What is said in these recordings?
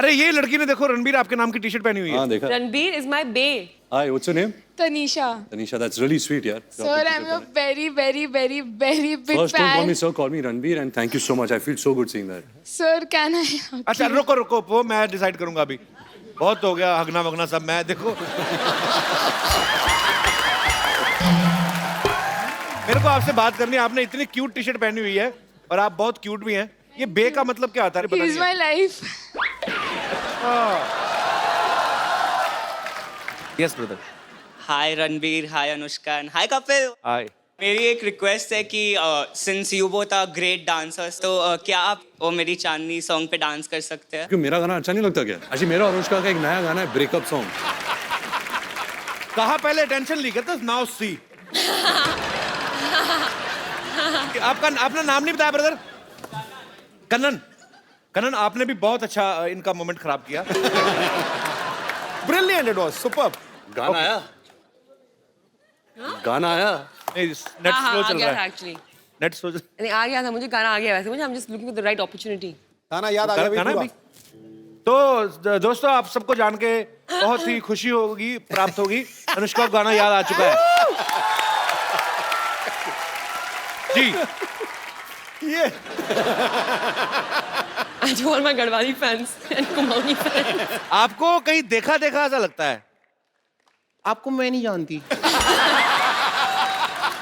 अरे ये लड़की ने देखो रणबीर आपके नाम की टी शर्ट पहनी हुई है। हाँ देखा। Ranbir is my bae. Hi, what's your name? Tanisha. Tanisha, that's really sweet, यार. Sir, I'm a very, very, very, very big First, don't call fan. me sir, call me Ranbir, and thank you so much. I feel so good seeing that. Sir, can I? अच्छा रुको रुको, वो मैं decide करूंगा अभी। बहुत हो गया हगना वगना सब। मैं देखो मेरे को आपसे बात करनी है। आपने इतनी क्यूट टी शर्ट पहनी हुई है और आप बहुत क्यूट भी हैं। ये बे का मतलब क्या होता है? He's my life. Yes brother. Hi Ranbir, hi Anushka, hi Kapil. Hi. मेरी एक रिक्वेस्ट है कि since you both are great dancers, तो क्या आप वो मेरी चांदनी सॉन्ग पे डांस कर सकते हैं? क्यों मेरा गाना अच्छा नहीं लगता क्या? अच्छा मेरा और अनुष्का का एक नया गाना है ब्रेकअप सॉन्ग। कहा पहले टेंशन ली क्या? Now see. आपका अपना नाम नहीं बताया ब्रदर? कन्नन। कन्नन, आपने भी बहुत अच्छा इनका मोमेंट खराब किया। Brilliant, it was superb. गाना आया? गाना आया? नेट स्लो चल रहा है Actually. Net slow. नहीं आ गया था मुझे, गाना आ गया वैसे मुझे। I'm just looking for the right opportunity. गाना याद आ गया गाना भी भी। तो दोस्तों आप सबको जान के बहुत ही खुशी होगी, प्राप्त होगी। अनुष्का को गाना याद आ चुका है जी। ये To all my Garhwali fans and Kumaoni fans. आपको कहीं देखा देखा ऐसा लगता है? आपको मैं नहीं जानती।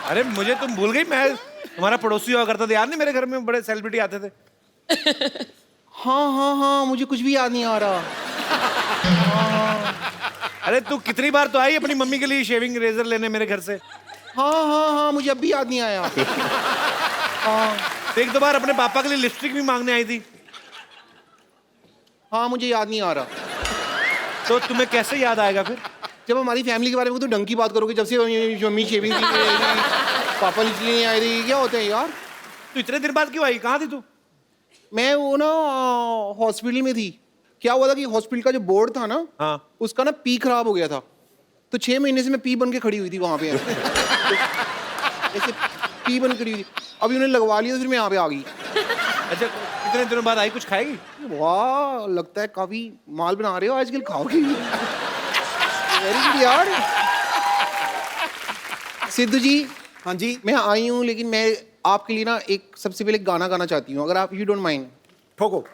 अरे मुझे तुम भूल गई। मैं तुम्हारा पड़ोसी हुआ करता था, याद नहीं? मेरे घर में बड़े सेलिब्रिटी आते थे। हाँ हाँ हाँ, मुझे कुछ भी याद नहीं आ रहा। अरे तू कितनी बार तो आई अपनी मम्मी के लिए शेविंग रेजर लेने मेरे घर से। हाँ हाँ हाँ, मुझे अब भी याद नहीं आया। हाँ एक दो बार अपने पापा के लिए लिपस्टिक भी मांगने आई थी। हाँ, मुझे याद नहीं आ रहा। तो तुम्हें कैसे याद आएगा फिर? जब हमारी फैमिली के बारे में तो ढंग की बात करोगे। जब से मम्मी शेविंग की पापा इसलिए नहीं आए थे, क्या होते हैं यार? तू इतने दिन बाद क्यों आई? कहाँ थी तू? मैं वो ना हॉस्पिटल में थी। क्या हुआ था कि हॉस्पिटल का जो बोर्ड था ना, हाँ। उसका ना पी खराब हो गया था। तो 6 महीने से मैं पी बन के खड़ी हुई थी वहां पे। ऐसे पी बन खड़ी हुई थी। अभी उन्हें लगवा लिया तो फिर मैं यहाँ पे आ गई। अच्छा कितने दिनों बाद आई? कुछ खाएगी? वाह, लगता है काफी माल बना रहे हो आजकल, खाओगे? वेरी गुड यार। सिद्धू जी। हाँ जी। मैं आई हूँ, लेकिन मैं आपके लिए ना एक सबसे पहले गाना गाना चाहती हूँ, अगर आप यू डोंट माइंड। ठोको।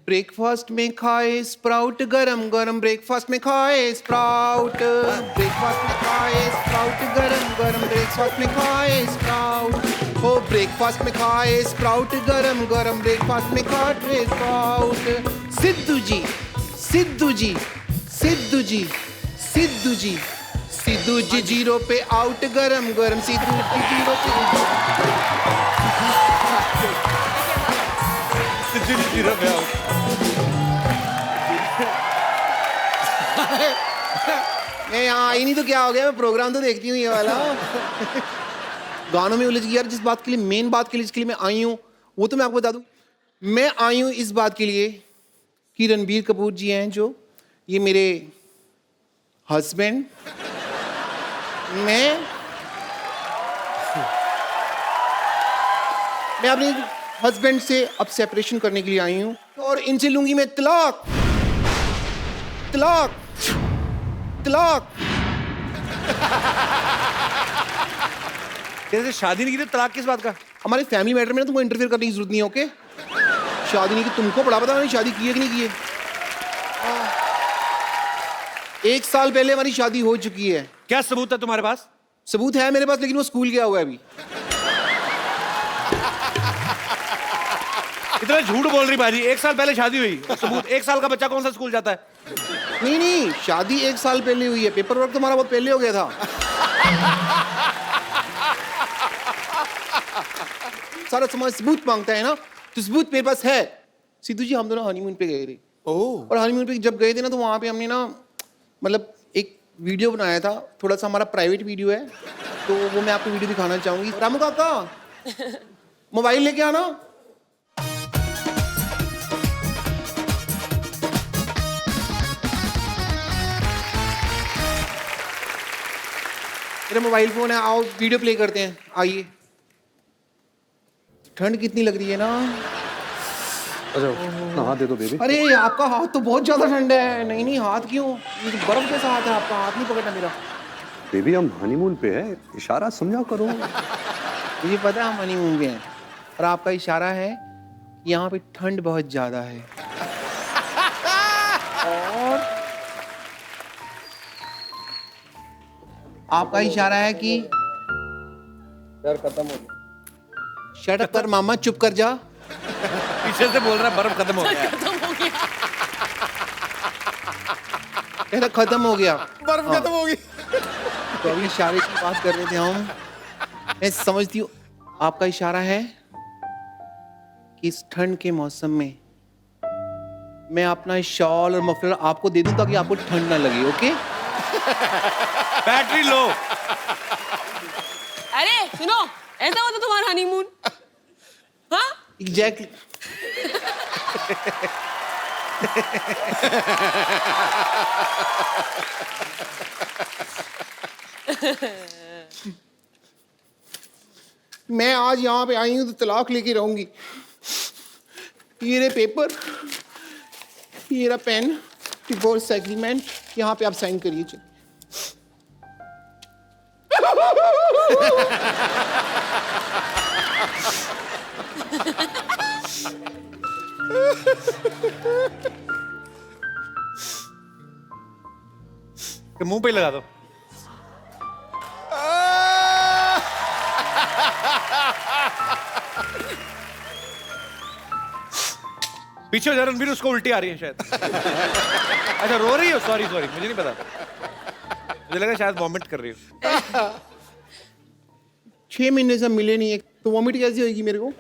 ब्रेकफास्ट में खाए स्प्राउट गरम गरम, ब्रेकफास्ट में खाए स्प्राउट, ब्रेकफास्ट में खाए स्प्राउट गरम गरम, ब्रेकफास्ट में खाए स्प्राउट, हो ब्रेकफास्ट में खाए स्प्राउट गरम गरम, ब्रेकफास्ट में खाए स्प्राउट। सिद्धू जी, सिद्धू जी, सिद्धू जी, सिद्धू जी, सिद्धू जी जीरो पे आउट गरम गरम, सिद्धू जी जीरो पे मैं यहाँ आई नहीं तो क्या हो गया? मैं प्रोग्राम तो देखती हूँ ये वाला। गानों में उलझ गई यार। जिस बात के लिए, मेन बात के लिए जिसके लिए मैं आई हूँ, वो तो मैं आपको बता दूँ। मैं आई हूँ इस बात के लिए कि रणबीर कपूर जी हैं जो, ये मेरे हस्बैंड, मैं अपने हस्बैंड से अब सेपरेशन करने के लिए आई हूँ और इनसे लूंगी मैं तलाक, तलाक, तलाक। तेरे से शादी नहीं की तो तलाक किस बात का? हमारे फैमिली मैटर में ना तुमको इंटरफेयर करने की जरूरत नहीं है, ओके? शादी नहीं की, तुमको बड़ा पता मैंने शादी की है कि नहीं की है। 1 साल पहले हमारी शादी हो चुकी है। क्या सबूत है तुम्हारे पास? सबूत है मेरे पास, लेकिन वो स्कूल गया हुआ है अभी। इतना झूठ बोल रही बाजी। 1 साल पहले शादी हुई, सबूत? 1 साल का बच्चा कौन सा स्कूल जाता है? नहीं नहीं, शादी 1 साल पहले हुई है, पेपर वर्क तो हमारा बहुत पहले हो गया था। सारा समाज सबूत मांगता है ना, तो सबूत मेरे पास है। सिद्धू जी, हम दोनों हनीमून पे गए थे। और हनीमून पे जब गए थे ना, तो वहाँ पे हमने ना मतलब एक वीडियो बनाया था। थोड़ा सा हमारा प्राइवेट वीडियो है, तो वो मैं आपको वीडियो दिखाना चाहूंगी। रामू काका, मोबाइल लेके आना। मेरा मोबाइल फोन है, आओ वीडियो प्ले करते हैं। आइए। ठंड कितनी लग रही है ना। अच्छा हाथ दे दो बेबी। अरे आपका हाथ तो बहुत ज्यादा ठंडा है। नहीं नहीं, हाथ क्यों? ये तो बर्फ जैसा हाथ है आपका, हाथ नहीं पकड़ना मेरा। बेबी हम हनीमून पे है, इशारा समझा करो। मुझे पता है हम हनीमून पे हैं, और आपका इशारा है कि यहाँ पे ठंड बहुत ज्यादा है। और आपका इशारा है कि यार खत्म हो गया। शट अप कर मामा, चुप कर जा। पीछे से बोल रहा है बर्फ खत्म हो गया है। कहता खत्म हो गया। बर्फ खत्म हो गई। तो अभी इशारे की बात कर रहे थे हम। मैं समझती हूँ आपका इशारा है कि इस ठंड के मौसम में मैं अपना शॉल और मफलर आपको दे दूं ताकि आपको ठंड ना लगे। ओके? Battery low. अरे सुनो, ऐसा होता तुम्हारा हनीमून? हाँ? एग्जैक्टली। मैं आज यहाँ पे आई हूँ तो तलाक लेके रहूंगी। ये रहे पेपर, ये रहा पेन, डिवोर्स एग्रीमेंट, यहाँ पे आप साइन करिए। चलिए। मुंह पे ही लगा दो। पीछे हो जा रणबीर, उसको उल्टी आ रही है शायद। अच्छा रो रही हो? सॉरी सॉरी, मुझे नहीं पता, मुझे लगा शायद वॉमिट कर रही हो। 6 महीने से मिले नहीं है तो वॉमिट कैसे होगी मेरे को?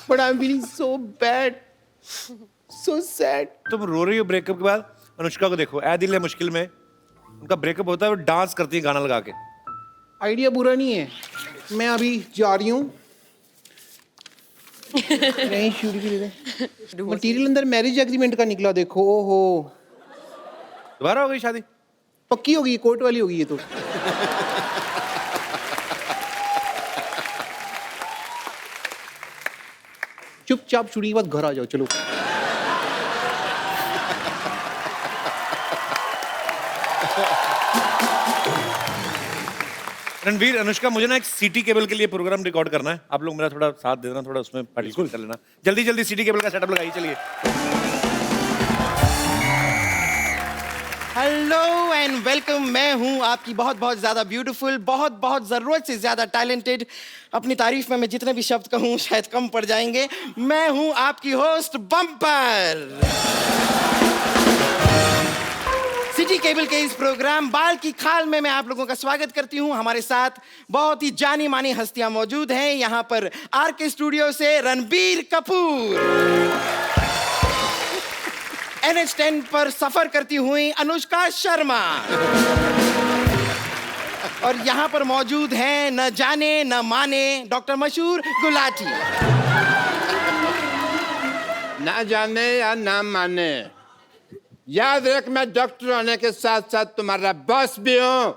But I'm feeling so bad, so sad. तुम रो रही हो ब्रेकअप के बाद? अनुष्का को देखो, ऐ दिल है मुश्किल में, उनका ब्रेकअप होता है, वो डांस करती है गाना लगा के। आइडिया बुरा नहीं है। मैं अभी जा रही हूँ। नहीं शूट की दे। मटीरियल अंदर मैरिज एग्रीमेंट का निकला, देखो। ओहो, दोबारा हो गई शादी? पक्की होगी, कोर्ट वाली होगी ये तो। चुपचाप शूटिंग के बाद घर आ जाओ। चलो। रणवीर, अनुष्का, मुझे ना एक सीटी केबल के लिए प्रोग्राम रिकॉर्ड करना है, आप लोग मेरा थोड़ा साथ दे देना, थोड़ा उसमें पार्टिसिपेट कर लेना। जल्दी जल्दी सीटी केबल का सेटअप लगाइए। चलिए। Hello and welcome. मैं हूं आपकी बहुत बहुत ज्यादा ब्यूटीफुल, बहुत बहुत जरूरत से ज्यादा टैलेंटेड। अपनी तारीफ में मैं जितने भी शब्द कहूं शायद कम पड़ जाएंगे। मैं हूं आपकी होस्ट बम्पर। सिटी केबल के इस प्रोग्राम बाल की खाल में मैं आप लोगों का स्वागत करती हूं। हमारे साथ बहुत ही जानी मानी हस्तियां मौजूद हैं। यहां पर आरके स्टूडियो से रणबीर कपूर, NH10 पर सफर करती हुई अनुष्का शर्मा, और यहां पर मौजूद हैं न जाने न माने डॉक्टर मशहूर गुलाटी। ना जाने या ना माने, याद रख मैं डॉक्टर होने के साथ साथ तुम्हारा बॉस भी हूँ।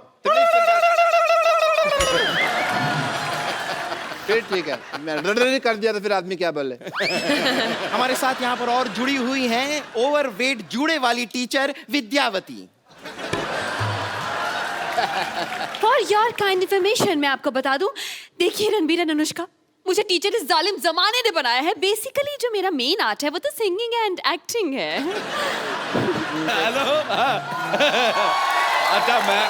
फिर ठीक है, मैं रड़ कर दिया तो फिर आदमी क्या बोले। हमारे साथ यहाँ पर और जुड़ी हुई हैं ओवरवेट जूड़े वाली teacher Vidyavati. For your kind information मैं आपको बता दूं, देखिए रणबीर एंड अनुष्का, मुझे टीचर इस जालिम जमाने ने बनाया है। बेसिकली जो मेरा मेन आर्ट है वो तो सिंगिंग एंड एक्टिंग है। हेलो। अच्छा, मैं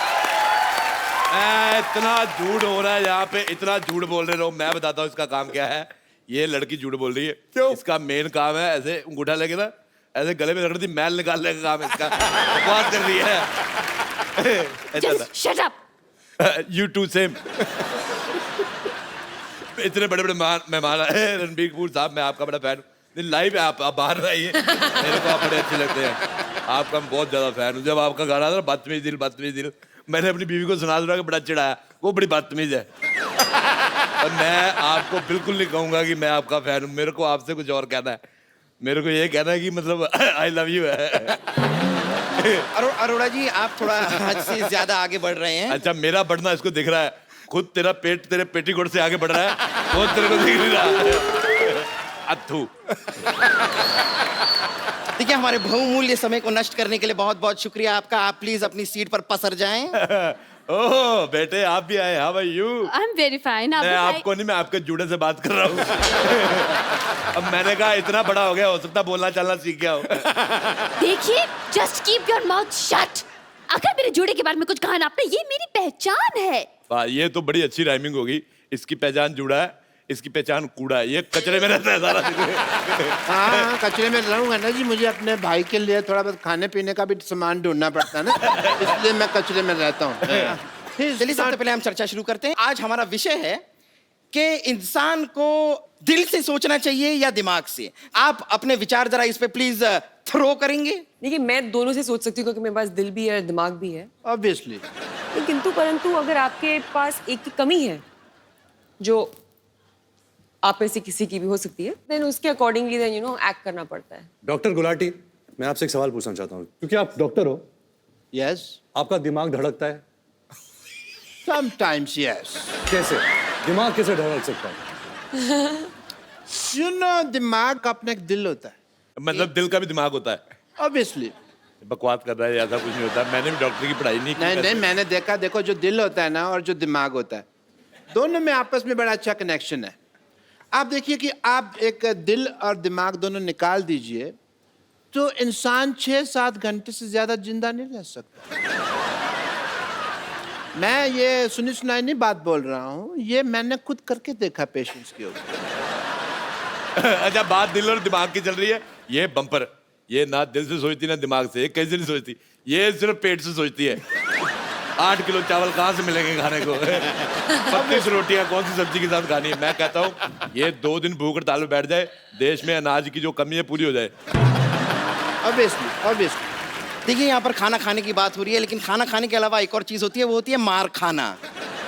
इतना झूठ हो रहा है यहाँ पे, इतना झूठ बोल रहे हो। मैं बताता हूँ इसका काम क्या है। ये लड़की झूठ बोल रही है। क्यों? इसका मेन काम है ऐसे अंगूठा लेके ना ऐसे गले में रख रही थी, मैल निकालने का काम इसका। बकवास कर रही है। Shut up. You too same. इतने बड़े बड़े मेहमान आए। रणबीर कपूर साहब, मैं आपका बड़ा फैन हूँ। लाइव है, आप बाहर रहिए, मेरे को आप बड़े अच्छे लगते हैं। आपका मैं बहुत ज्यादा फैन हूँ। जब आपका गाना था बदतमीज दिल, मैंने अपनी बीवी को सुना कि बड़ा चिढ़ाया, वो बड़ी बदतमीज है। और मैं आपको बिल्कुल नहीं कहूंगा कि मैं आपका फैन हूँ। मेरे को आपसे कुछ और कहना है। मेरे को ये कहना है कि मतलब आई लव यू है। अरोड़ा जी आप थोड़ा हद से ज्यादा आगे बढ़ रहे हैं। अच्छा मेरा बढ़ना इसको दिख रहा है, खुद तेरा पेट तेरे पेटीकोट से आगे बढ़ रहा है, वो तेरे को दिख नहीं रहा। अथू। देखिए हमारे बहुमूल्य समय को नष्ट करने के लिए बहुत बहुत शुक्रिया आपका। आप प्लीज अपनी सीट पर पसर जाएं। ओह बेटे आप भी आए, how are you? I am very fine. मैं आपको नहीं, मैं आपके जूड़े से बात कर रहा हूँ। अब मैंने कहा इतना बड़ा हो गया, हो सकता बोलना चलना सीख गया हो। देखिए, just keep your mouth shut. अगर मेरे जोड़े के बारे में कुछ कहा ना आपने, ये मेरी पहचान है। वाह, ये तो बड़ी अच्छी राइमिंग होगी। इसकी पहचान जूड़ा है, इसकी पहचान कूड़ा है। ये कचरे में रहता है सारा दिन। हाँ कचरे में रहूंगा ना जी, मुझे अपने भाई के लिए थोड़ा बहुत खाने पीने का भी सामान ढूंढना पड़ता है ना, इसलिए मैं कचरे में रहता हूँ। चलिए सबसे पहले हम चर्चा शुरू करते हैं। आज हमारा विषय है कि इंसान को दिल से सोचना चाहिए या दिमाग से। आप अपने विचार जरा इस पे प्लीज थ्रो करेंगे। देखिए मैं दोनों से सोच सकती हूँ क्योंकि मेरे पास दिल भी है और दिमाग भी है। ऑब्वियसली। लेकिन किंतु परंतु अगर आपके पास एक की कमी है जो आप में से किसी की भी हो सकती है, देन उसके accordingly then you know act करना पड़ता है। डॉक्टर गुलाटी, मैं आपसे एक सवाल पूछना चाहता हूँ, क्योंकि आप डॉक्टर हो। यस। आपका दिमाग धड़कता है? Sometimes yes. कैसे? दिमाग कैसे धड़क सकता है? यू नो दिमाग का अपना एक दिल होता है। मतलब दिल का भी दिमाग होता है? ऑब्वियसली। बकवास कर रहा है, ऐसा कुछ नहीं होता। मैंने भी डॉक्टर की पढ़ाई नहीं की। नहीं मैंने देखा, देखो जो दिल होता है ना और जो दिमाग होता है, दोनों में आपस में बड़ा अच्छा कनेक्शन है। आप देखिए कि आप एक दिल और दिमाग दोनों निकाल दीजिए तो इंसान 6-7 घंटे से ज्यादा जिंदा नहीं रह सकता। मैं ये सुनी सुनाई नहीं बात बोल रहा हूँ, ये मैंने खुद करके देखा पेशेंट्स के ऊपर। अच्छा बात दिल और दिमाग की चल रही है। ये बम्पर, ये ना दिल से सोचती ना दिमाग से, ये कैसे नहीं सोचती, ये सिर्फ पेट से सोचती है। 8 किलो चावल कहाँ से मिलेंगे खाने को? 25 रोटियां कौन सी सब्जी के साथ खानी है? मैं कहता हूँ ये 2 दिन भूख हड़ताल में बैठ जाए, देश में अनाज की जो कमी है पूरी हो जाए। ऑब्वियसली। देखिए यहाँ पर खाना खाने की बात हो रही है, लेकिन खाना खाने के अलावा एक और चीज होती है, वो होती है मार खाना।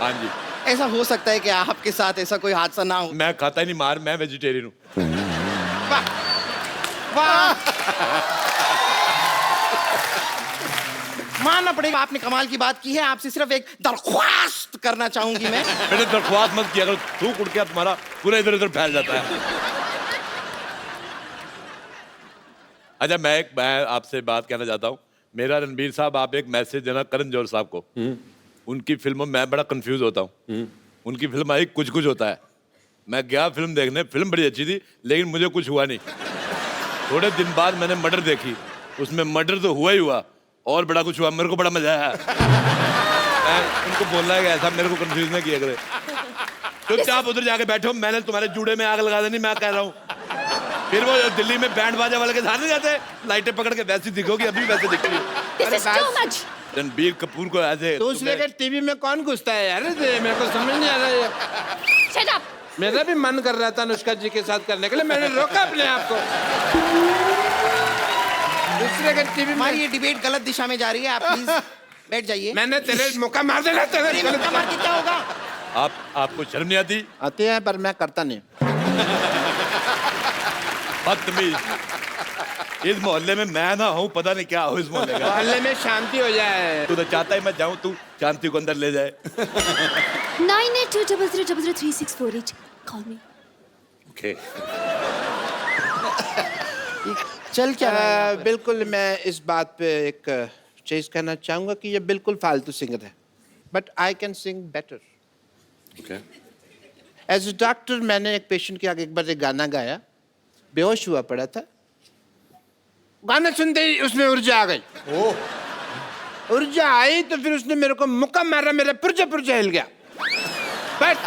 हाँ जी। ऐसा हो सकता है कि आपके साथ ऐसा कोई हादसा ना हो। मैं खाता ही नहीं मार, मैं वेजिटेरियन हूँ। वाह मानना पड़ेगा, आपने कमाल की बात की है। आपसे सिर्फ एक दरख्वास्त करना चाहूंगी मैं। मैंने दरख्वास्त मत किया करो, थूक उड़ के तुम्हारा पूरा इधर उधर फैल जाता है। अच्छा मैं आपसे बात कहना चाहता हूँ। मेरा रणबीर साहब, आप एक मैसेज देना करण जौहर साहब को। उनकी फिल्मों में मैं बड़ा कंफ्यूज होता हूँ। उनकी फिल्म आई कुछ कुछ होता है, मैं गया फिल्म देखने, फिल्म बड़ी अच्छी थी लेकिन मुझे कुछ हुआ नहीं। थोड़े दिन बाद मैंने मर्डर देखी, उसमें मर्डर तो हुआ ही हुआ और बड़ा कुछ हुआ, मेरे को बड़ा मजा आया। मैं उनको बोलना है कि ऐसा मेरे को कंफ्यूज नहीं किया करे। चुपचाप उधर जाके बैठो, मैंने तुम्हारे जूड़े में आग लगा देनी, मैं कह रहा हूँ। फिर वो दिल्ली में बैंड बाजा वाले के साथ नहीं जाते, लाइटें पकड़ के वैसी दिखोगी, अभी वैसे दिखती है। रणबीर कपूर को ऐसे दूसरे के टीवी में कौन घुसता है यार? मेरे को समझ नहीं आ रहा है। Shut up. मेरा भी मन कर रहा था अनुष्का जी के साथ करने के लिए, मैंने रोका अपने आप को। दूसरे के टीवी में हमारी ये डिबेट गलत दिशा में जा रही है, आप प्लीज बैठ जाइए। मैंने तेरे मौका मार देना, तेरे मौका मार के क्या होगा? आपको शर्म नहीं आती? आते हैं पर मैं करता नहीं। बदतमीज। इस मोहल्ले में मैं ना हूँ, पता नहीं क्या हो इस मोहल्ले का। मोहल्ले में शांति हो जाए। तू तो चाहता ही मैं जाऊँ, तू शांति को अंदर ले जाए। 9820030648 कॉल मी। ओके। चल क्या रहा है? बिल्कुल मैं इस बात पे एक चीज कहना चाहूंगा कि ये बिल्कुल फालतू सिंगर है, but I can sing better. Okay. As a doctor मैंने एक पेशेंट के आगे एक बार एक गाना गाया, बेहोश हुआ पड़ा था। गाना सुनते ही उसमें ऊर्जा आ गई। ऊर्जा आई तो फिर उसने मेरे को मुक्का मारा, मेरा पुर्जा पुर्जा हिल गया। But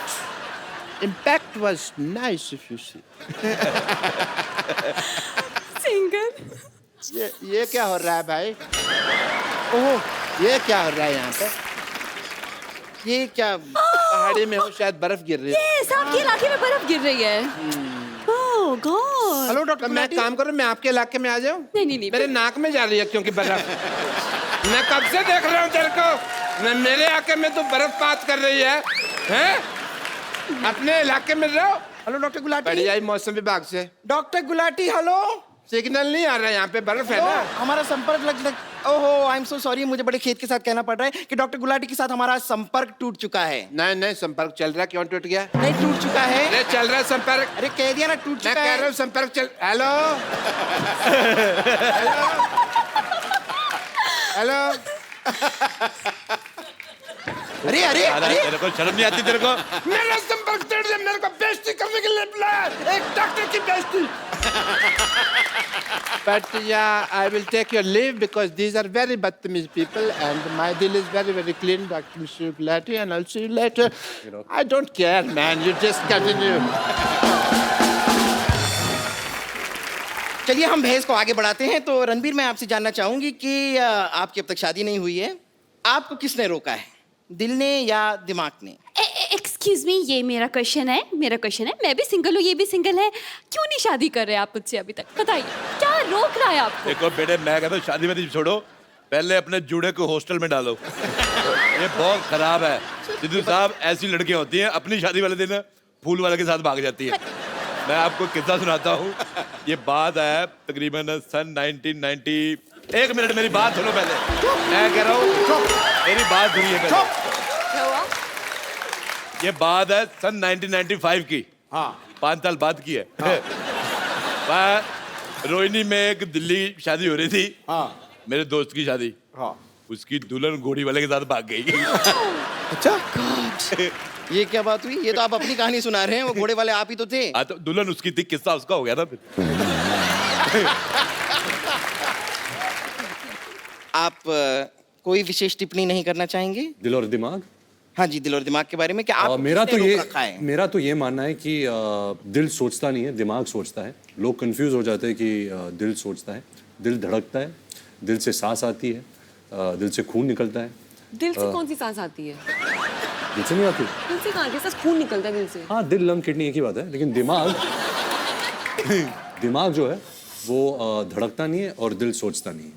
impact was nice if you see. Singer. ये क्या हो रहा है भाई? ओह ये क्या हो रहा है यहाँ पे? ये क्या पहाड़ी में हो, शायद बर्फ गिर रही है। यस, आपके इलाके में बर्फ गिर रही है। ओह गॉड। हेलो डॉक्टर, मैं काम करूँ, मैं आपके इलाके में आ जाऊँ? नहीं। मेरे नाक में जा रही है क्योंकि बर्फ। मैं कब से देख रहा हूँ तेरे को, मैं मेरे इलाके में तो बर्फपात कर रही है, हैं? अपने इलाके में रहो। Hello doctor Gulati. बढ़िया ही मौसम विभाग से। Doctor Gulati hello. सिग्नल नहीं आ रहा है, यहाँ पे बर्फ है ना। हमारा संपर्क ओहो, आई एम सो सॉरी, मुझे बड़े खेद के साथ कहना पड़ रहा है कि डॉक्टर गुलाटी के साथ हमारा संपर्क टूट चुका है। नहीं नहीं, संपर्क चल रहा है। क्यों टूट गया? नहीं, टूट चुका है। अरे चल रहा है संपर्क। अरे कह दिया ना, टूट मैं चुका कह है। रहा हूँ संपर्क चल। Hello hello. अरे अरे अरे अरे, तेरे को शर्म नहीं आती तेरे को? मेरा संपर्क तोड़ दिया, मेरे को बेइज्जती करने के लिए बुलाया, एक डॉक्टर की बेइज्जती। But yeah, I will take your leave because these are very badtamiz people and my deal is very, very clean, Dr. Mr. Gulati, and I'll see you later. I don't care, man. You just continue. चलिए हम बहस को आगे बढ़ाते हैं। तो रणबीर, मैं आपसे जानना चाहूंगी कि आपकी अब तक शादी नहीं हुई है, आपको किसने रोका है, दिल ने या दिमाग ने? एक्सक्यूज मी, ये मेरा क्वेश्चन है, मैं भी सिंगल हूँ, ये भी सिंगल है, क्यों नहीं शादी कर रहे आप मुझसे अभी तक? बताइए, क्या रोक रहा है आपको? देखो बेटे, मैं कहता हूँ शादी वादी छोड़ो, पहले अपने जूड़े को हॉस्टल में डालो। ये बहुत खराब है। सिद्धू साहब, ऐसी लड़कियां होती हैं अपनी शादी वाले दिन फूल वाले के साथ भाग जाती है। मैं आपको किस्सा सुनाता हूँ। ये बात है तकरीबन सन 1990। एक मिनट, मेरी बात सुनो पहले। मैं कह रहा हूँ मेरी बात सुनिए पहले। क्या हुआ? ये बात है सन 1995 की। हाँ, 5 साल बाद की है। हाँ। रोहिणी में एक दिल्ली शादी हो रही थी। हाँ। मेरे दोस्त की शादी। हाँ। उसकी दुल्हन घोड़ी वाले के साथ भाग गई। अच्छा, ये क्या बात हुई? ये तो आप अपनी कहानी सुना रहे हैं, वो घोड़े वाले आप ही तो थे। हाँ, तो दुल्हन उसकी थी, किस्सा उसका हो गया ना फिर। आप कोई विशेष टिप्पणी नहीं करना चाहेंगे? दिल और दिमाग। हाँ जी, दिल और दिमाग के बारे में क्या आप मेरा तो ये मानना है कि दिल सोचता नहीं है, दिमाग सोचता है। लोग कंफ्यूज हो जाते हैं कि दिल सोचता है, दिल धड़कता है, दिल से सांस आती है, दिल से खून निकलता है। दिल से कौन सी सांस आती है? दिल से नहीं आती? दिल से कहाँ? कैसा खून निकलता है दिल से? हाँ, दिल, लंग, किडनी एक ही बात है, लेकिन दिमाग जो है वो धड़कता नहीं है और दिल सोचता नहीं है।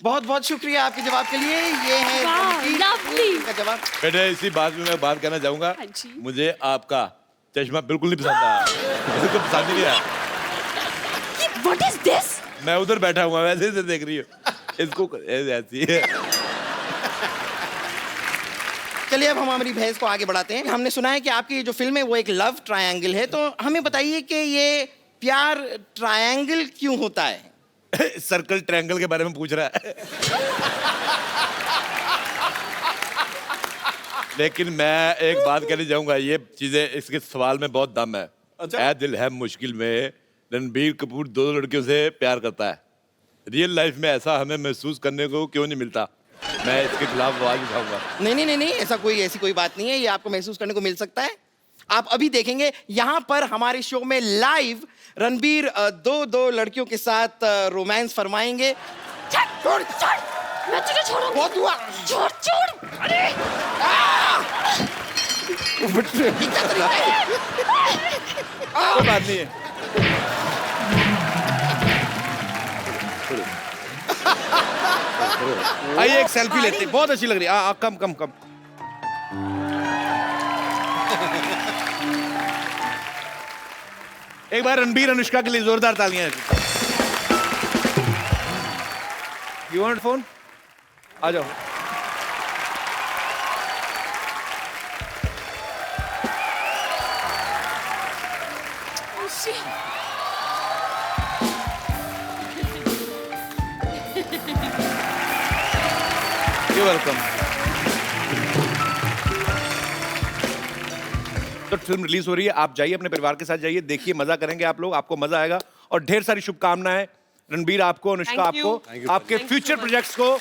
बहुत बहुत शुक्रिया आपके जवाब के लिए। ये है लवली का जवाब। बेटे, इसी बात में मैं बात कहना चाहूंगा। हाँ जी। मुझे आपका चश्मा बिल्कुल नहीं पसंद आया। मुझे तो पसंद ही नहीं आया। What is this? मैं उधर बैठा हुआ, वैसे से देख रही हूँ इसको, ऐसी है। चलिए अब हम हमारी बहस को आगे बढ़ाते हैं। हमने सुना है कि आपकी जो फिल्म है वो एक लव ट्रायंगल है, तो हमें बताइए कि ये प्यार ट्रायंगल क्यों होता है? सर्कल ट्रायंगल के बारे में पूछ रहा है। लेकिन मैं एक बात कहना चाहूंगा, ये चीजें, इसके सवाल में बहुत दम है। ऐ दिल है मुश्किल में, रणबीर कपूर 2 लड़कियों से प्यार करता है। रियल लाइफ में ऐसा हमें महसूस करने को क्यों नहीं मिलता? मैं इसके खिलाफ आवाज उठाऊंगा। नहीं, ऐसी कोई बात नहीं है। ये आपको महसूस करने को मिल सकता है। आप अभी देखेंगे यहाँ पर हमारे शो में लाइव रणबीर दो लड़कियों के साथ रोमांस फरमाएंगे। छोड़, मैं तुझे छोड़ूंगी। बहुत हुआ। छोड़। अरे ये क्या तरीका है? कोई बात नहीं है। आइए एक सेल्फी लेते हैं, बहुत अच्छी लग रही है। कम। एक बार रणबीर अनुष्का के लिए जोरदार तालियां। You want phone? आ जाओ। You're welcome. तो फिल्म रिलीज हो रही है, आप जाइए, अपने परिवार के साथ जाइए, देखिए, मजा करेंगे आप लोग, आपको मजा आएगा। और ढेर सारी शुभकामनाएं रणबीर आपको, अनुष्का आपको, आपके फ्यूचर प्रोजेक्ट्स को,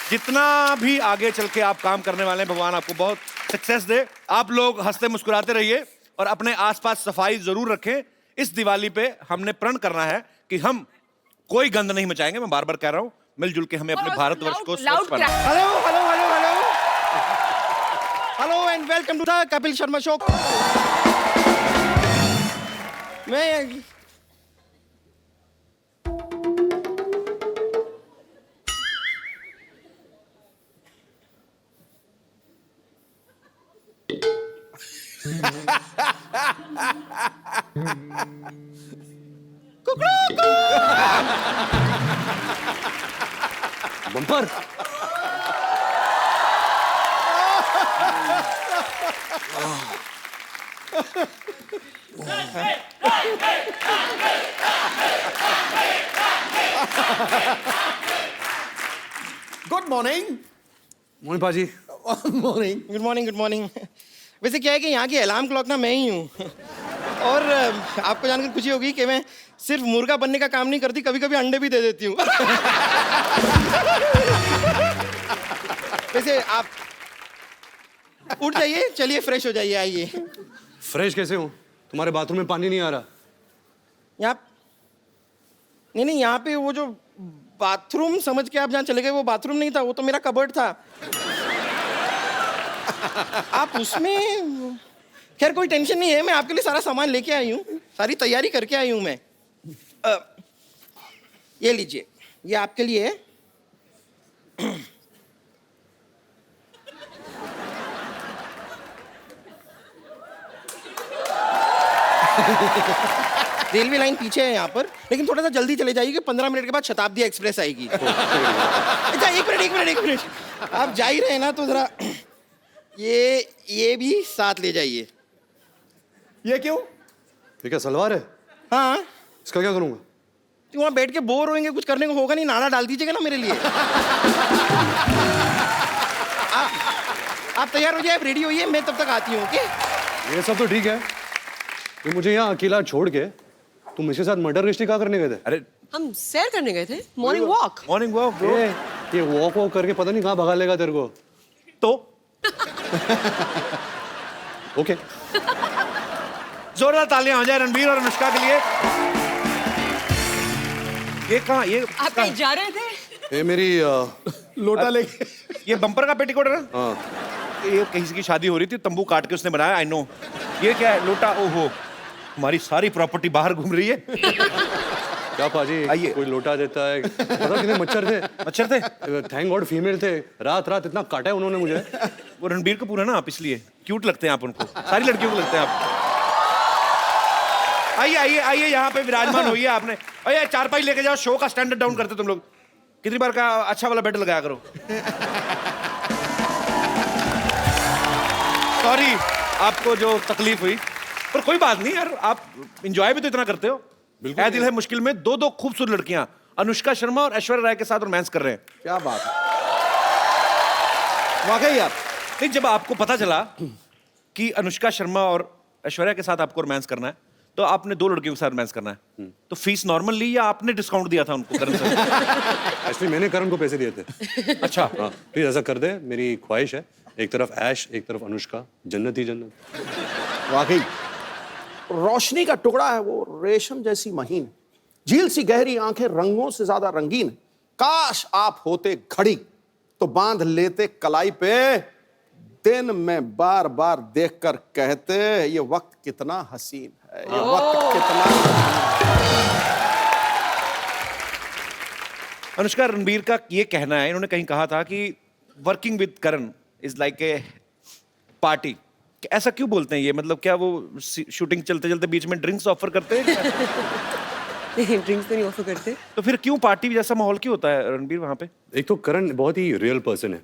जितना भी आगे चल के आप काम करने वाले हैं, भगवान आपको बहुत सक्सेस दे। आप लोग हंसते मुस्कुराते रहिए और अपने आसपास सफाई जरूर रखें। इस दिवाली पे हमने प्रण करना है कि हम कोई गंद नहीं मचाएंगे। मैं बार बार कह रहा हूँ, मिलजुल के हमें अपने भारतवर्ष को स्वच्छ बनाना। Hello and welcome to the Kapil Sharma show. मैं बम्पर। Good morning. मोहन पाजी। Morning. Good morning, good morning. वैसे क्या है कि यहाँ की अलार्म क्लॉक ना मैं ही हूँ। और आपको जानकर खुशी होगी कि मैं सिर्फ मुर्गा बनने का काम नहीं करती, कभी कभी अंडे भी दे देती हूँ। वैसे आप उठ जाइए, चलिए फ्रेश हो जाइए, आइए। फ्रेश कैसे हूँ? तुम्हारे बाथरूम में पानी नहीं आ रहा? यहाँ नहीं नहीं, यहाँ पे वो जो बाथरूम समझ के आप जहाँ चले गए, वो बाथरूम नहीं था, वो तो मेरा कबर्ड था। आप उसमें, खैर कोई टेंशन नहीं है, मैं आपके लिए सारा सामान लेके आई हूँ, सारी तैयारी करके आई हूँ मैं। ये लीजिए, ये आपके लिए है। रेलवे लाइन पीछे है यहाँ पर, लेकिन थोड़ा सा जल्दी चले जाइए, 15 मिनट के बाद शताब्दी एक्सप्रेस आएगी। अच्छा एक मिनट, आप जा ही रहे हैं ना, तो जरा ये भी साथ ले जाइए। ये क्यों? ये क्या सलवार है? हाँ, इसका क्या करूँगा? तो वहाँ बैठ के बोर होंगे, कुछ करने को होगा नहीं, नाड़ा डाल दीजिएगा ना मेरे लिए। आप तैयार हो जाए, आप रेडी होइए, मैं तब तक आती हूँ। ओके? ये सब तो ठीक है, ये मुझे यहाँ अकेला छोड़ के तुम इसके साथ मर्डर मिस्ट्री क्या करने गए थे? अरे हम सैर करने गए थे, morning walk. Morning walk bro. ये वॉक करके पता नहीं कहाँ भगा लेगा तेरे को। तो ओके। जोरदार तालियां हो जाए रणबीर और अनुष्का के लिए। ये कहाँ, ये आप कहीं जा रहे थे? ये मेरी लोटा लेके, ये बम्पर का पेटीकोट है ना? हाँ। ये किसी की शादी हो रही थी, तंबू काट के उसने बनाया। I know. ये क्या है? लोटा। ओहो, हमारी सारी प्रॉपर्टी बाहर घूम रही है। क्या पाजी, आइए। कोई लोटा देता है? पता कितने मच्छर थे? मच्छर थे? थैंक गॉड फीमेल थे। रात रात इतना काटा है उन्होंने मुझे। वो रणबीर कपूर है ना आप, इसलिए क्यूट लगते हैं आप उनको, सारी लड़कियों को लगते हैं आप। आइए आइए आइए, यहाँ पे विराजमान होइए आपने। अरे चारपाई लेके जाओ, शो का स्टैंडर्ड डाउन करते तुम लोग। कितनी बार का अच्छा वाला बेड लगाया करो। सॉरी आपको जो तकलीफ हुई, पर कोई बात नहीं यार, आप एंजॉय भी तो इतना करते हो। ऐ दिल है मुश्किल में दो खूबसूरत लड़कियां अनुष्का शर्मा और ऐश्वर्या राय के साथ रोमांस कर रहे हैं। क्या बात है, वाकई यार। नहीं, जब आपको पता चला कि अनुष्का शर्मा और ऐश्वर्या के साथ आपको रोमांस करना है, तो आपने 2 लड़कियों के साथ रोमांस करना है, तो फीस नॉर्मल ली या आपने डिस्काउंट दिया था उनको? करण सर एक्चुअली मैंने करण को पैसे दिए थे। अच्छा। हाँ, प्लीज ऐसा कर दे, मेरी ख्वाहिश है। एक तरफ ऐश, एक तरफ अनुष्का, जन्नत ही जन्नत। वाकई रोशनी का टुकड़ा है वो, रेशम जैसी महीन, झील सी गहरी आंखें, रंगों से ज्यादा रंगीन। काश आप होते घड़ी तो बांध लेते कलाई पे, दिन में बार बार देखकर कहते ये वक्त कितना हसीन है, ये वक्त कितना। अनुष्का, रणबीर का ये कहना है, इन्होंने कहीं कहा था कि working with Karan is like a party. ऐसा क्यों बोलते हैं ये? मतलब क्या वो शूटिंग चलते चलते बीच में ड्रिंक्स ऑफर करते हैं? नहीं, ड्रिंक्स तो नहीं ऑफर करते। तो फिर क्यों पार्टी जैसा माहौल क्यों होता है रणबीर वहां पे? एक तो करण बहुत ही रियल पर्सन है,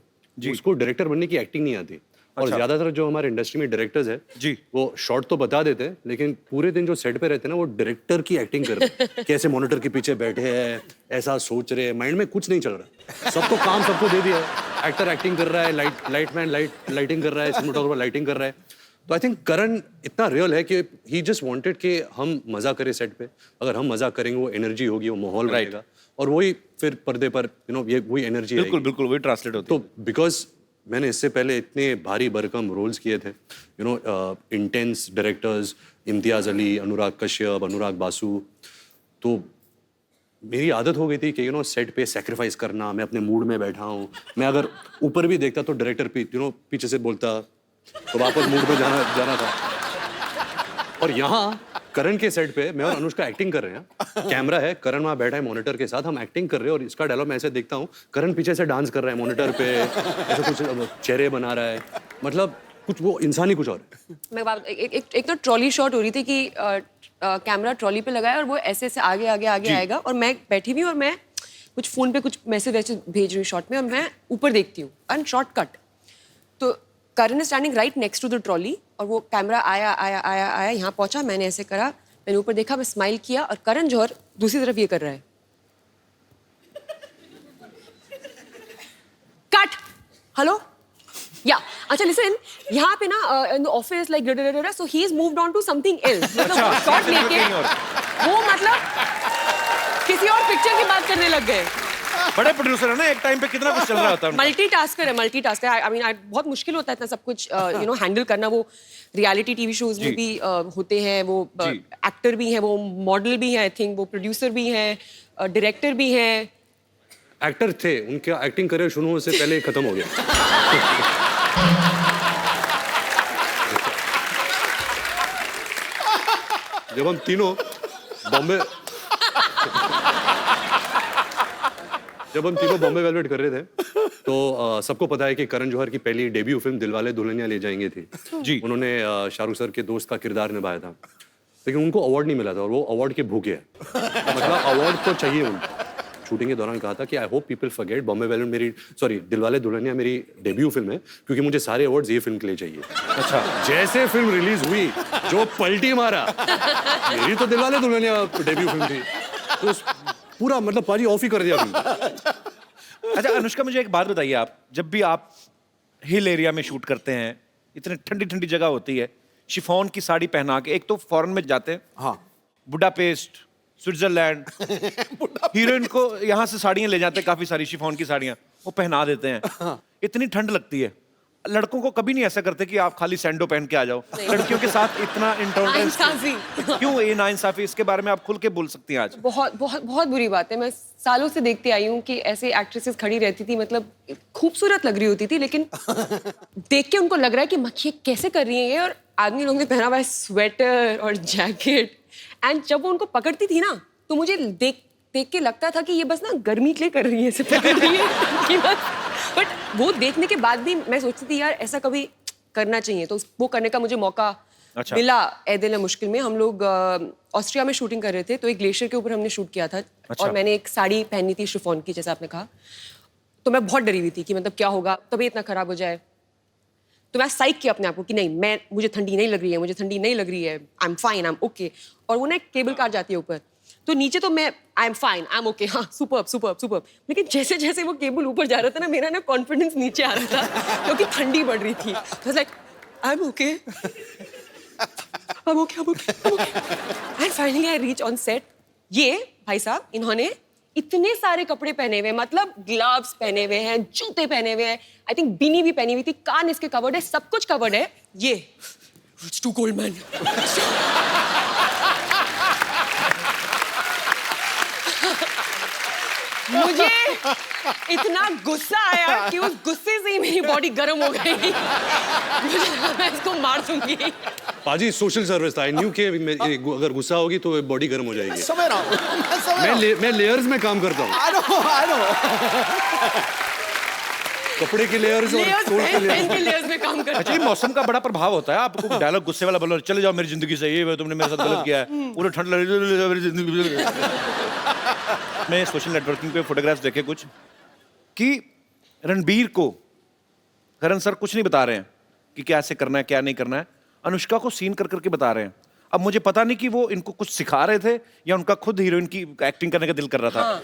उसको डायरेक्टर बनने की एक्टिंग नहीं आती। और अच्छा। ज्यादातर जो हमारे इंडस्ट्री में डायरेक्टर्स है जी, वो शॉर्ट तो बता देते हैं, लेकिन पूरे दिन जो सेट पे रहते हैं ना, वो डायरेक्टर की एक्टिंग कर रहे हैं। कैसे मॉनिटर के पीछे बैठे हैं, ऐसा सोच रहे हैं, माइंड में कुछ नहीं चल रहा। सबको काम सबको दे दिया है। एक्टर एक्टिंग कर रहा है, लाइटमैन लाइटिंग कर रहा है, सिनेमेटोग्राफर लाइटिंग कर रहा है। तो आई थिंक करण इतना रियल है कि ही जस्ट वांटेड कि हम मजा करें सेट पे। अगर हम मजा करेंगे, वो एनर्जी होगी, वो माहौल रहेगा, और वही फिर पर्दे पर ये वही एनर्जी। बिल्कुल बिल्कुल वही ट्रांसलेट होती है। तो बिकॉज मैंने इससे पहले इतने भारी भरकम रोल्स किए थे, इंटेंस डायरेक्टर्स, इम्तियाज अली, अनुराग कश्यप, अनुराग बासु, तो मेरी आदत हो गई थी कि सेट पे सेक्रीफाइस करना। मैं अपने मूड में बैठा हूँ, मैं अगर ऊपर भी देखता तो डायरेक्टर पीछे से बोलता, तो वापस मूड में जाना था। और यहाँ करण के सेट पे मैं और अनुष्का एक्टिंग कर रहे हैं, कैमरा है, करण वहाँ बैठा है मॉनिटर के साथ, हम एक्टिंग कर रहे हैं। और इसका डायलॉग मैं ऐसे देखता हूँ, करण पीछे से डांस कर रहा है मॉनिटर पे, ऐसे कुछ चेहरे बना रहा है, मतलब कुछ वो इंसान ही कुछ और है। मैं बात एक तो ट्रॉली शॉट हो रही थी कि कैमरा ट्रॉली पे लगाया और वो ऐसे ऐसे आगे आगे आगे आएगा, और मैं बैठी हुई और मैं कुछ फ़ोन पे कुछ मैसेज वैसे भेज रही हूँ शॉर्ट में और मैं ऊपर देखती हूँ एंड शॉर्ट कट तो Karan is standing right next to the trolley और वो कैमरा आया आया आया आया यहाँ पहुँचा, मैंने ऐसे करा, मैंने ऊपर देखा, मैं स्माइल किया और करण जौहर दूसरी तरफ ये कर रहा है, कट, हेलो या अच्छा लिसन, यहाँ पे ना in the office like so he is moved on to something else, मतलब शॉट लेके वो मतलब किसी और पिक्चर की बात करने लग गए। बड़े प्रोड्यूसर है ना, एक टाइम पे कितना कुछ चल रहा होता है उनका। मल्टीटास्कर है। आई मीन बहुत मुश्किल होता है इतना सब कुछ यू नो हैंडल करना। वो रियलिटी टीवी शोज में भी होते हैं, वो एक्टर भी हैं, वो मॉडल भी हैं, आई थिंक वो प्रोड्यूसर भी हैं, डायरेक्टर भी हैं। एक्टर थे, उनका एक्टिंग करियर शुरू होने से पहले ही खत्म हो गया। जब हम तीनों बॉम्बे वेलवेट कर रहे थे तो सबको पता है कि करण जौहर की पहली डेब्यू फिल्म दिलवाले दुल्हनिया ले जाएंगे थी जी। उन्होंने शाहरुख सर के दोस्त का किरदार निभाया था, लेकिन उनको अवार्ड नहीं मिला था और वो अवार्ड के भूखे हैं। मतलब अवार्ड तो चाहिए उनको। शूटिंग के दौरान कहा था कि I hope people forget Bombay velvet Dilwale Dulhania मेरी डेब्यू फिल्म है, क्योंकि मुझे सारे अवार्ड्स ये फिल्म के लिए चाहिए। अच्छा, जैसे फिल्म रिलीज हुई जो पलटी मारा, मेरी तो दिलवाले दुल्हनिया डेब्यू फिल्म थी, तो पूरा मतलब पाजी ऑफ ही कर दिया फिल्म। अच्छा अनुष्का, मुझे एक बात बताइए, आप जब भी आप हिल एरिया में शूट करते हैं, इतनी ठंडी ठंडी जगह होती है, शिफॉन की साड़ी पहना के, एक तो फॉरेन में जाते हैं, हाँ, बुडापेस्ट, स्विट्जरलैंड, हीरोइन को यहाँ से साड़ियाँ ले जाते हैं, काफी सारी शिफॉन की साड़ियाँ, वो पहना देते हैं। इतनी ठंड लगती है, लड़कों को कभी नहीं ऐसा करते कि आप खाली सैंडो पहन के आ जाओ। लड़कियों के साथ इतना इंटॉलरेंस क्यों? ये नाइंसाफी, इसके बारे में आप खुल के बोल सकती हैं आज। बहुत बहुत बहुत बुरी बात है। मैं सालों से देखते आई हूँ कि ऐसे एक्ट्रेसेस खड़ी रहती थी, मतलब खूबसूरत लग रही होती थी, लेकिन देख के उनको लग रहा है कि मक्खी कैसे कर रही है ये, और आदमी लोगों ने पहना हुआ है स्वेटर और जैकेट, एंड जब वो उनको पकड़ती थी ना तो मुझे देख के लगता था कि ये बस ना गर्मी के लिए कर रही है, ऐसे पकड़ रही है। बट वो देखने के बाद भी मैं सोचती थी यार ऐसा कभी करना चाहिए, तो वो करने का मुझे मौका मिला। ए दिल है मुश्किल में हम लोग ऑस्ट्रिया में शूटिंग कर रहे थे, तो एक ग्लेशियर के ऊपर हमने शूट किया था। और मैंने एक साड़ी पहनी थी शिफॉन की, जैसा आपने कहा, तो मैं बहुत डरी हुई थी कि मतलब क्या होगा, तबीयत इतना खराब हो जाए। तो मैं साइक किया अपने आप को कि नहीं, मुझे ठंडी नहीं लग रही है, मुझे ठंडी नहीं लग रही है, I am fine, I am okay. और वो ना एक केबल कार जाती है ऊपर, तो नीचे तो मैं I am fine, I am okay, हाँ सुपर्ब सुपर्ब सुपर्ब, लेकिन जैसे जैसे वो केबल ऊपर जा रहा था ना, मेरा ना कॉन्फिडेंस नीचे आ रहा था क्योंकि ठंडी बढ़ रही थी। तो like I am okay, I am okay, I am okay. And finally I reach on set. ये भाई साहब इन्होंने इतने सारे कपड़े पहने हुए, मतलब ग्लव्स पहने हुए हैं, जूते पहने हुए हैं, आई थिंक बीनी भी पहनी हुई थी, कान इसके कवर्ड है, सब कुछ कवर्ड है। ये इट्स टू कोल्ड मैन। मुझे इतना गुस्सा आया कि उस गुस्से से ही मेरी बॉडी गर्म हो गई। मुझे लगा मैं इसको मार दूंगी। पाजी सोशल सर्विस था, आई न्यू कि अगर गुस्सा होगी तो बॉडी गर्म हो जाएगी। समझ रहा हूँ, मैं लेयर्स में काम करता हूँ। I know. कपड़े के लेयर्स और सोल के लेयर्स में काम करता हूँ। अच्छा, मौसम का बड़ा प्रभाव होता है। आपको डायलॉग गुस्से वाला बोलो, चले जाओ मेरी जिंदगी से, ये तुमने मेरे साथ गलत किया है, पूरा ठंड लग रही मेरी जिंदगी। मैं सोशल नेटवर्किंग पे फोटोग्राफ्स देखे कुछ कि रणबीर को करण सर कुछ नहीं बता रहे हैं कि क्या ऐसे करना है क्या नहीं करना है, अनुष्का को सीन कर करके बता रहे हैं। अब मुझे पता नहीं कि वो इनको कुछ सिखा रहे थे या उनका खुद हीरोइन की एक्टिंग करने का दिल कर रहा था। हाँ।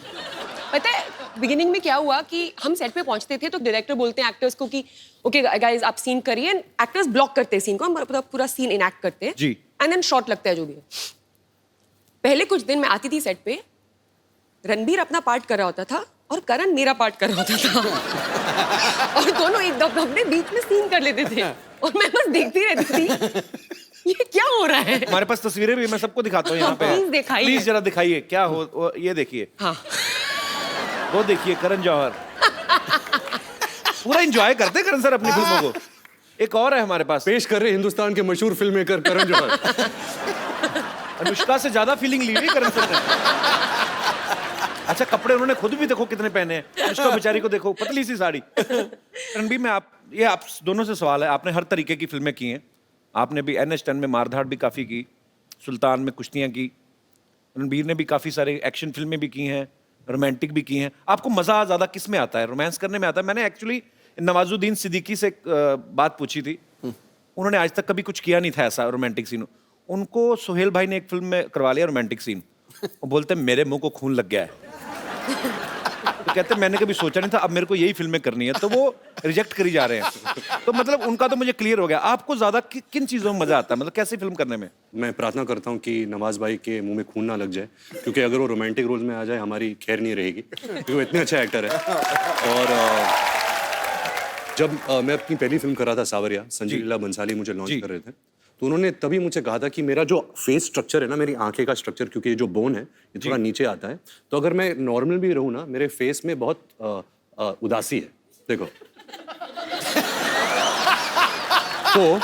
पता है बिगिनिंग में क्या हुआ कि हम सेट पे पहुंचते थे तो डायरेक्टर बोलते हैं एक्टर्स को कि ओके गाइस आप सीन करिए, एक्टर्स ब्लॉक करते हैं सीन को, हम पूरा सीन इनएक्ट करते हैं जी, एंड देन शॉट लगता है जो भी है। पहले कुछ दिन मैं आती थी सेट पे, रणबीर अपना पार्ट कर रहा होता था और करण मेरा पार्ट कर रहा होता था और दोनों एक अपने बीच में सीन कर लेते थे और मैं बस देखती रहती थी ये क्या हो रहा है। हमारे पास तस्वीरें भी, मैं सबको दिखाता हूँ यहाँ पे। प्लीज दिखाइए, प्लीज जरा दिखाइए क्या हो, ये देखिए। हाँ वो देखिए करण जौहर पूरा एंजॉय करते करण सर अपनी फिल्मों को। एक और है हमारे पास, पेश कर रहे हिंदुस्तान के मशहूर फिल्म मेकर करण जौहर। अनुष्का से ज्यादा फीलिंग ली हुई करण सर ने। अच्छा, कपड़े उन्होंने खुद भी देखो कितने पहने हैं। अनुष्का बेचारी को देखो, पतली सी साड़ी। रणबीर में आप दोनों से सवाल है, आपने हर तरीके की फिल्में की हैं, आपने भी NH10 में मारधाड़ भी काफी की, सुल्तान में कुश्तियां की, रणबीर ने भी काफी सारे एक्शन फिल्में भी की हैं, रोमांटिक भी की हैं। आपको मजा ज्यादा किस में आता है, रोमांस करने में आता है? मैंने एक्चुअली नवाजुद्दीन सिद्दीकी से बात पूछी थी, उन्होंने आज तक कभी कुछ किया नहीं था ऐसा रोमांटिक सीन। उनको सुहेल भाई ने एक फिल्म में करवा लिया रोमांटिक सीन, वो बोलते मेरे मुंह को खून लग गया है। तो कहते मैंने कभी सोचा नहीं था, अब मेरे को यही फिल्में करनी है, तो वो रिजेक्ट करी जा रहे हैं। तो मतलब उनका तो मुझे क्लियर हो गया। आपको ज्यादा किन चीजों में मजा आता है, मतलब कैसी फिल्म करने में? मैं प्रार्थना करता हूँ कि नवाज भाई के मुंह में खून ना लग जाए, क्योंकि अगर वो रोमांटिक रोल में आ जाए हमारी खैर नहीं रहेगी, क्योंकि वो इतने अच्छे एक्टर है। और जब मैं अपनी पहली फिल्म कर रहा था सावरिया, संजय लीला बंसाली मुझे लॉन्च कर रहे थे, तो उन्होंने तभी मुझसे कहा था कि मेरा जो फेस स्ट्रक्चर है ना, मेरी आंखें का स्ट्रक्चर, क्योंकि ये जो बोन है ये थोड़ा नीचे आता है, तो अगर मैं नॉर्मल भी रहूँ ना, मेरे फेस में बहुत उदासी है, देखो। तो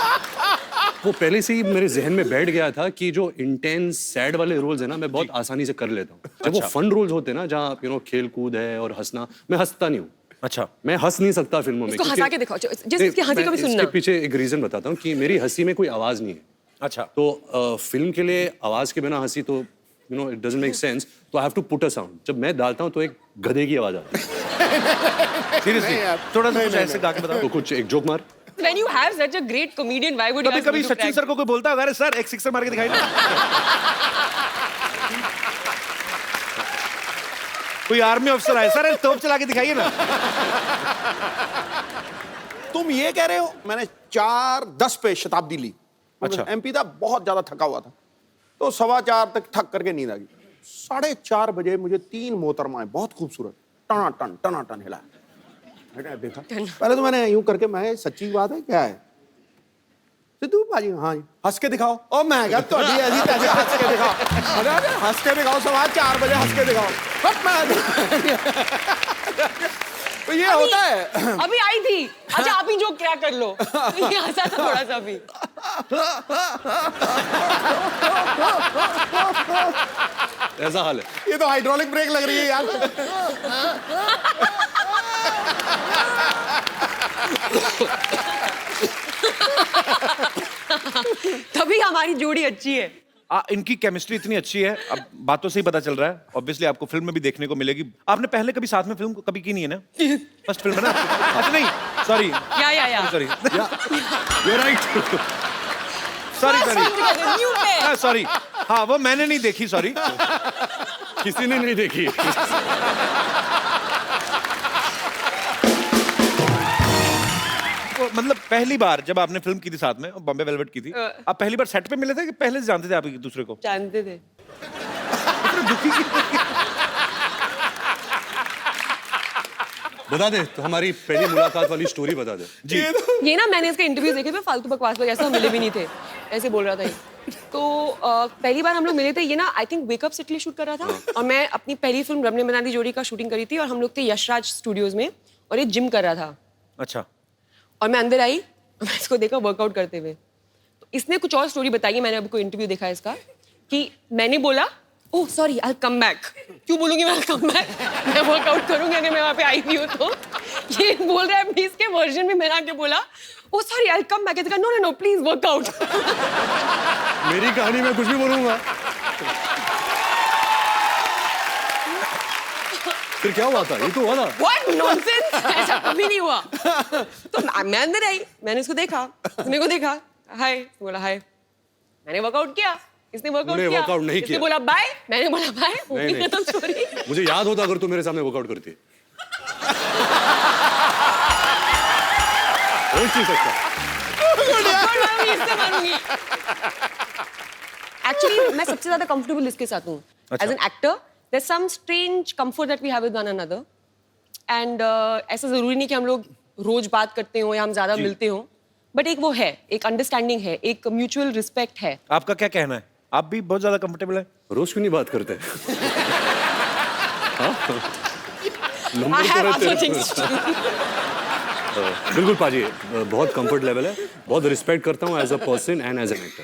वो पहले से ही मेरे जहन में बैठ गया था कि जो इंटेंस सैड वाले रोल्स है ना, मैं बहुत आसानी से कर लेता हूँ। जब वो फन रोल्स होते हैं ना, जहाँ खेल कूद है और हंसना, मैं हंसता नहीं हूँ। अच्छा, मैं हंस नहीं सकता फिल्मों में। हंसा के दिखाओ, जिस इसकी हंसी को भी सुनना। इसके पीछे एक रीजन बताता हूँ कि मेरी हंसी में कोई आवाज नहीं है। अच्छा, तो फिल्म के लिए आवाज के बिना हंसी तो इट डजंट मेक सेंस, तो I have to put a sound. जब मैं डालता हूँ तो एक गधे की आवाज आती है। सीरियसली थोड़ा सा कुछ ऐसे गा के बताओ। तो कुछ एक जोक मार। When you have such a great comedian, why would you ask me कभी to सचिन crack? सर को कोई बोलता है, अरे सर एक सिक्सर मार के दिखाई ना। कोई आर्मी ऑफिसर आए, सर तोप चला के दिखाइए ना। तुम ये कह रहे हो मैंने 4:10 पे शताब्दी ली। अच्छा। एमपी था, बहुत ज्यादा थका हुआ था, तो 4:15 तक थक करके नींद आ गई। 4:30 बजे मुझे 3 मोहतरमाएं बहुत खूबसूरत टनाटन हिला। मैंने देखा, पहले तो मैंने यूं करके, मैं सच्ची बात है क्या है सिद्धू भाजी? हाँ जी। हंस के दिखाओ। ओ मैं क्या थोड़ी ऐसी तैसी हंस के दिखाओ, हंस के दिखाओ, 4:15 बजे हंस के दिखाओ। तो ये होता है। अभी आई थी, अच्छा आप ही जो क्या कर लो। ये हंसा था थोड़ा सा अभी। ऐसा हाल है। ये तो हाइड्रोलिक ब्रेक लग रही है यार। तभी हमारी जोड़ी अच्छी है। इनकी केमिस्ट्री इतनी अच्छी है, अब बातों से ही पता चल रहा है। ऑब्वियसली आपको फिल्म में भी देखने को मिलेगी। आपने पहले कभी साथ में फिल्म कभी की नहीं है ना? फर्स्ट फिल्म है ना? अच्छा नहीं, सॉरी या सॉरी, यू राइट, सॉरी। हाँ वो मैंने नहीं देखी, सॉरी। किसी ने नहीं देखी। मतलब पहली बार जब आपने फिल्म की थी साथ में, बॉम्बे वेलवेट की थी, आप पहली बार सेट पे मिले थे कि पहले से जानते थे आप एक दूसरे को? जानते थे। बता दे, तो हमारी पहली मुलाकात वाली स्टोरी बता दे। जी। ये ना मैंने इसके इंटरव्यू देखे थे, फालतू बकवास वगैरह, ऐसा मिले भी नहीं थे, ऐसे बोल रहा था ये। तो पहली बार हम लोग मिले थे, ये ना आई थिंक वेकअप से शूट कर रहा था, और मैं अपनी पहली फिल्म रब ने बना दी जोड़ी का शूटिंग करी थी, और हम लोग थे यशराज स्टूडियोज में, और ये जिम कर रहा था। अच्छा। और मैं अंदर आई, मैं इसको देखा वर्कआउट करते हुए, तो इसने कुछ और स्टोरी बताई है, मैंने अभी कोई इंटरव्यू देखा है इसका, कि मैंने बोला oh sorry I come back. क्यों बोलूंगी मैं कम बैक, मैं वर्कआउट करूंगी अगर मैं वहां पे आई हुई हूँ तो। ये बोल रहा है अपनी इसके वर्जन में, मैंने आके बोला oh sorry I come back. No no no please workout. मेरी कहानी में कुछ भी बोलूंगा। फिर क्या हुआ था? ये तो हुआ था। What nonsense! ऐसा कभी नहीं हुआ। तो मैं अंदर आई, मैंने इसको देखा, मेरे को देखा, हाय, बोला हाय, मैंने वर्कआउट किया, इसने वर्कआउट किया, वर्कआउट नहीं इसने किया। बोला बाय, मैंने बोला बाय, नहीं, नहीं। खत्म स्टोरी। मुझे याद होता अगर तू मेरे सामने वर्कआउट करती। हो नहीं सकता। इससे मानूंगी। Actually, मैं सबसे ज्यादा कंफर्टेबल इसके साथ हूँ। अच्छा। As an actor, there's some strange comfort that we have with one another. And ऐसा जरूरी नहीं कि हम लोग रोज बात करते हो या हम ज्यादा मिलते हो, बट एक वो है, एक अंडरस्टैंडिंग है, एक म्यूचुअल रिस्पेक्ट है। आपका क्या कहना है? आप भी बहुत ज्यादा कंफर्टेबल है? रोज क्यों नहीं बात करते? हाँ? I नंबर तो have रहते other हैं। things to do. बिल्कुल पाजी, बहुत कंफर्ट लेवल है, बहुत रिस्पेक्ट करता हूँ as a person and as an actor.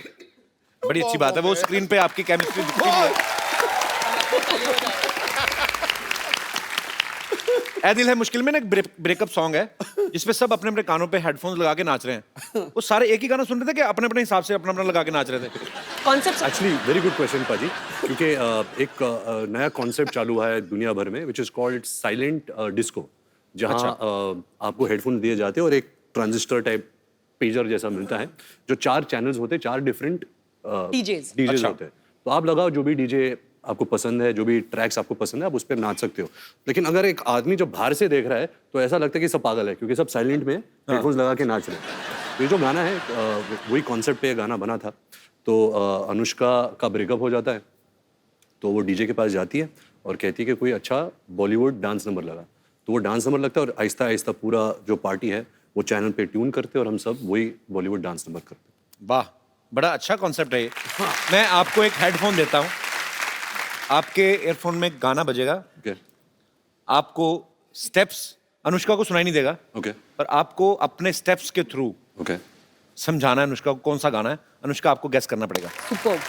बड़ी अच्छी बात है, वो स्क्रीन पे आपकी केमिस्ट्री दिखती है। ऐ दिल है मुश्किल में ना एक ब्रेकअप सॉन्ग है, जिसपे सब अपने अपने कानों पे हेडफोन्स लगा के नाच रहे हैं। वो सारे एक ही गाना सुन रहे थे कि अपने अपने हिसाब से अपना अपना लगा के नाच रहे थे? Concept actually very good question पाजी, क्योंकि एक नया कॉन्सेप्ट चालू हुआ है दुनिया भर में which is called silent disco, जहाँ आपको हेडफोन दिए जाते हैं और एक ट्रांजिस्टर टाइप पेजर जैसा मिलता है, जो 4 चैनल्स होते हैं, 4 डिफरेंट डीजेस डीजेस होते हैं। तो आप लगाओ जो भी डीजे आपको पसंद है, जो भी ट्रैक्स आपको पसंद है, आप उस पर नाच सकते हो। लेकिन अगर एक आदमी जब बाहर से देख रहा है तो ऐसा लगता है कि सब पागल है, क्योंकि सब साइलेंट में हेडफोन्स लगा के नाच रहे हैं। तो ये जो गाना है वही कॉन्सेप्ट पे गाना बना था। तो अनुष्का का ब्रेकअप हो जाता है, तो वो डीजे के पास जाती है और कहती है कि कोई अच्छा बॉलीवुड डांस नंबर लगा। तो वो डांस नंबर लगता है और आहिस्ता आहिस्ता पूरा जो पार्टी है वो चैनल पे ट्यून करते हैं और हम सब वही बॉलीवुड डांस नंबर करते हैं। वाह, बड़ा अच्छा कॉन्सेप्ट है ये। मैं आपको एक हेडफोन देता हूँ, आपके ईयरफोन में गाना बजेगा, ओके आपको स्टेप्स अनुष्का को सुनाई नहीं देगा, ओके पर आपको अपने स्टेप्स के थ्रू ओके समझाना है अनुष्का को कौन सा गाना है। अनुष्का, आपको गेस करना पड़ेगा। सुपर।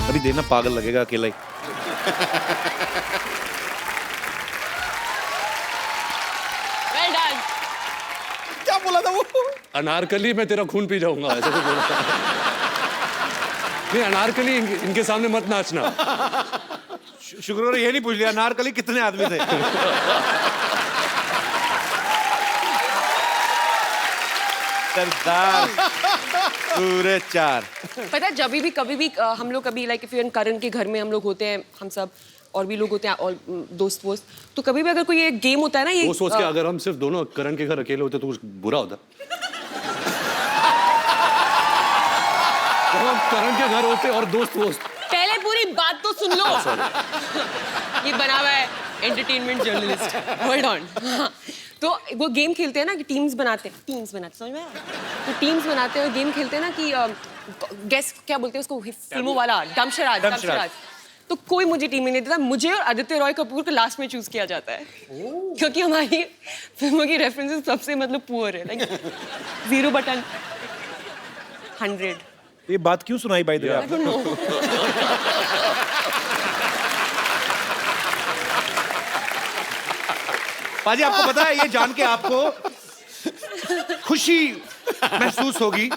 अभी देना पागल लगेगा अकेला ही। Well done. क्या बोला था वो? अनारकली मैं तेरा खून पी जाऊंगा, ऐसा कुछ बोला था। नहीं, अनारकली इनके सामने मत नाचना। शुक्र ये नहीं पूछ लिया नारकली कितने आदमी थे। सरदार पूरे 4। पता है जब भी कभी भी हम लोग कभी लाइक इफ करण के घर में हम लोग होते हैं, हम सब और भी लोग होते हैं और दोस्त वोस्त, तो कभी भी अगर कोई ये गेम होता है ना, ये वो सोच के अगर हम सिर्फ दोनों करण के घर अकेले होते तो कुछ बुरा होता। तो हम करण के घर होते और दोस्त वोस्त। पहले पूरी बात तो सुन लो। ये बना हुआ है एंटरटेनमेंट जर्नलिस्ट। Hold on. तो वो गेम खेलते हैं ना कि टीम्स बनाते समझ में आया? तो टीम्स बनाते हैं और गेम खेलते हैं ना कि गेस क्या बोलते हैं उसको, फिल्मों वाला डमशराज। तो कोई मुझे टीम में नहीं देता, मुझे और आदित्य रॉय कपूर को लास्ट में चूज किया जाता है, क्योंकि हमारी फिल्मों की रेफरेंसेस सबसे मतलब पुअर है, लाइक 0/100। ये बात क्यों सुनाई by the way? I don't know. पाजी, आपको पता है ये जान के आपको खुशी महसूस होगी